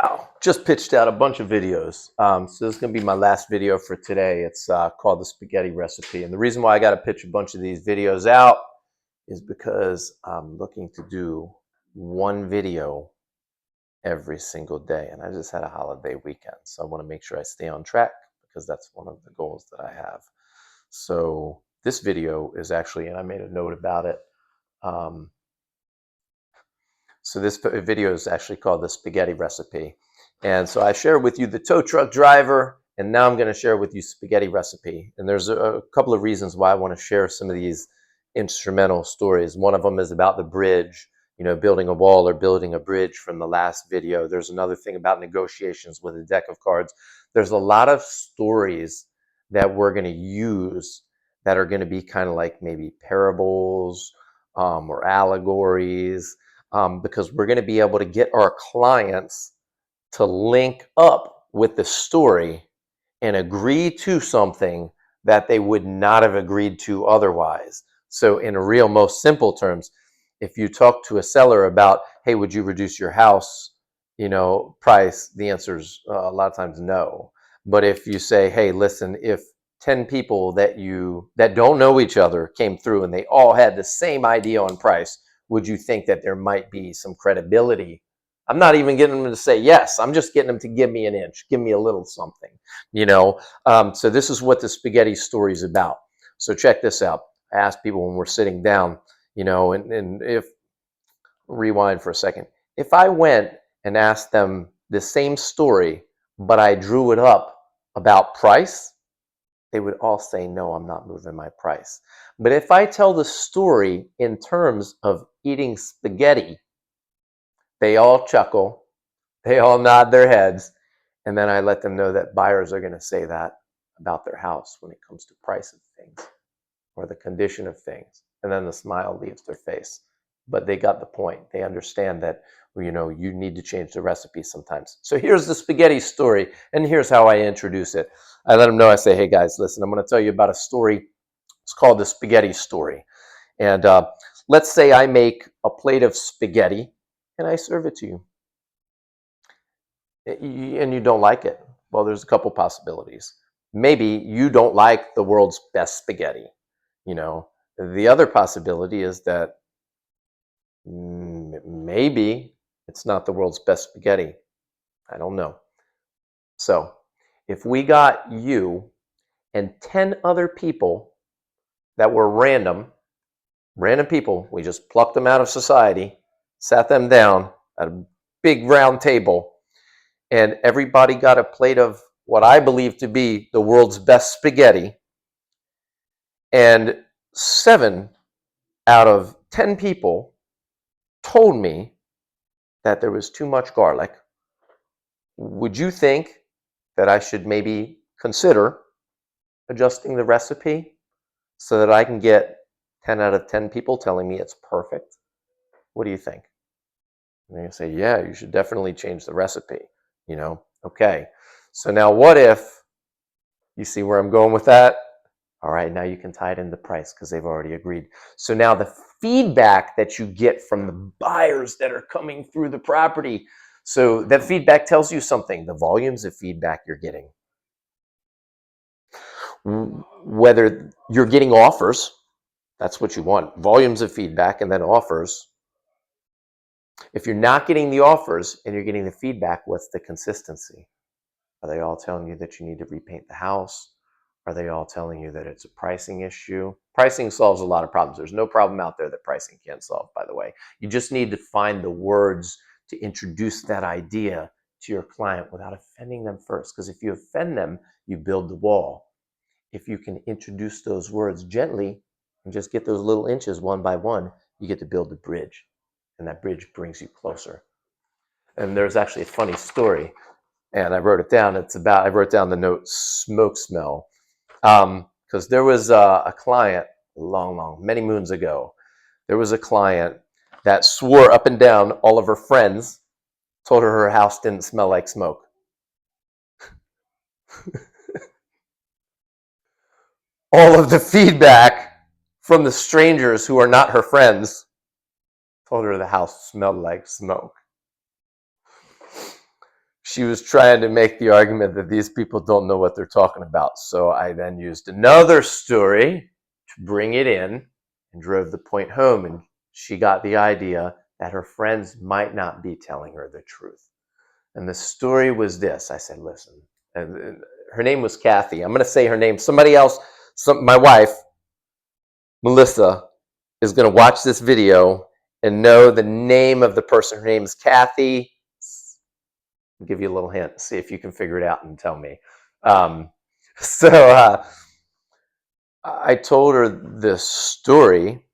Wow, just pitched out a bunch of videos. So this is going to be my last video for today. It's called the spaghetti recipe. And the reason why I got to pitch a bunch of these videos out is because I'm looking to do one video every single day. And I just had a holiday weekend. So I want to make sure I stay on track because that's one of the goals that I have. So this video is actually, and I made a note about it. So this video is actually called the spaghetti recipe. And so I share with you the tow truck driver, and now I'm going to share with you spaghetti recipe. And there's a couple of reasons why I want to share some of these instrumental stories. One of them is about the bridge, building a wall or building a bridge from the last video. There's another thing about negotiations with a deck of cards. There's a lot of stories that we're going to use that are going to be kind of like maybe parables or allegories. Because we're going to be able to get our clients to link up with the story and agree to something that they would not have agreed to otherwise. So in real, most simple terms, if you talk to a seller about, hey, would you reduce your house, price, the answer is a lot of times no. But if you say, hey, listen, if 10 people that don't know each other came through and they all had the same idea on price, would you think that there might be some credibility? I'm not even getting them to say yes. I'm just getting them to give me an inch, give me a little something, So this is what the spaghetti story is about. So check this out. I ask people when we're sitting down, and if, rewind for a second, if I went and asked them the same story, but I drew it up about price, they would all say, no, I'm not moving my price. But if I tell the story in terms of eating spaghetti, they all chuckle, they all nod their heads, and then I let them know that buyers are going to say that about their house when it comes to price of things or the condition of things. And then the smile leaves their face. But they got the point. They understand that, you need to change the recipe sometimes. So here's the spaghetti story, and here's how I introduce it. I let them know, I say, hey guys, listen, I'm going to tell you about a story. It's called the spaghetti story. And let's say I make a plate of spaghetti and I serve it to you. And you don't like it. Well, there's a couple possibilities. Maybe you don't like the world's best spaghetti. The other possibility is that maybe it's not the world's best spaghetti. I don't know. So if we got you and 10 other people that were random people, we just plucked them out of society, sat them down at a big round table, and everybody got a plate of what I believe to be the world's best spaghetti, and 7 out of 10 people told me that there was too much garlic, would you think that I should maybe consider adjusting the recipe so that I can get 10 out of 10 people telling me it's perfect? What do you think? And they're going to say, yeah, you should definitely change the recipe. Okay. So now what if, you see where I'm going with that? All right, now you can tie it into price because they've already agreed. So now the feedback that you get from the buyers that are coming through the property, so that feedback tells you something, the volumes of feedback you're getting. Whether you're getting offers, that's what you want, volumes of feedback and then offers. If you're not getting the offers and you're getting the feedback, what's the consistency? Are they all telling you that you need to repaint the house? Are they all telling you that it's a pricing issue? Pricing solves a lot of problems. There's no problem out there that pricing can't solve, by the way. You just need to find the words to introduce that idea to your client without offending them first. Because if you offend them, you build the wall. If you can introduce those words gently and just get those little inches one by one, you get to build the bridge. And that bridge brings you closer. And there's actually a funny story. And I wrote it down. I wrote down the note, smoke smell. Because there was a client many moons ago, there was a client that swore up and down all of her friends told her house didn't smell like smoke. All of the feedback from the strangers who are not her friends told her the house smelled like smoke. she was trying to make the argument that these people don't know what they're talking about. So I then used another story to bring it in and drove the point home. And she got the idea that her friends might not be telling her the truth. And the story was this. I said, listen, and her name was Kathy. I'm going to say her name. Somebody else, my wife, Melissa, is going to watch this video and know the name of the person. Her name is Kathy. I'll give you a little hint. See if you can figure it out and tell me. Um, so I told her this story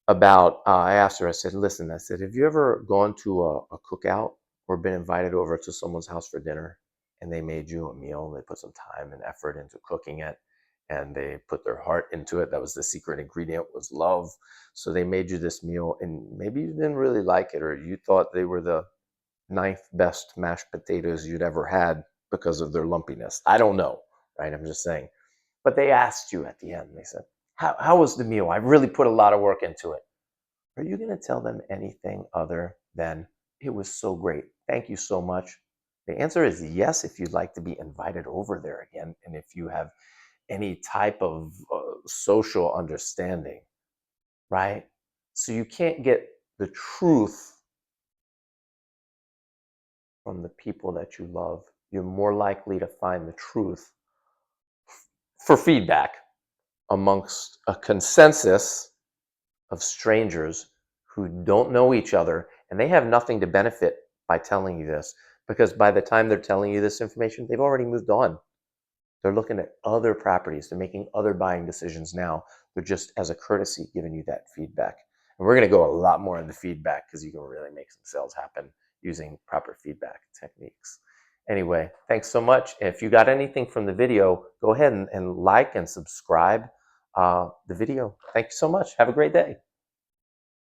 about, I asked her, I said, listen, I said, have you ever gone to a cookout or been invited over to someone's house for dinner and they made you a meal? They put some time and effort into cooking it and they put their heart into it. That was the secret ingredient, was love. So they made you this meal and maybe you didn't really like it, or you thought they were the ninth best mashed potatoes you'd ever had because of their lumpiness. I don't know, right? I'm just saying. But they asked you at the end, they said, how was the meal? I really put a lot of work into it. Are you going to tell them anything other than it was so great? Thank you so much. The answer is yes, if you'd like to be invited over there again, and if you have any type of social understanding, right? So you can't get the truth from the people that you love. You're more likely to find the truth for feedback amongst a consensus of strangers who don't know each other, and they have nothing to benefit by telling you this, because by the time they're telling you this information, they've already moved on. They're looking at other properties. They're making other buying decisions now. They're just, as a courtesy, giving you that feedback. And we're going to go a lot more into feedback because you can really make some sales happen using proper feedback techniques. Anyway, thanks so much. If you got anything from the video, go ahead and like and subscribe the video. Thank you so much. Have a great day.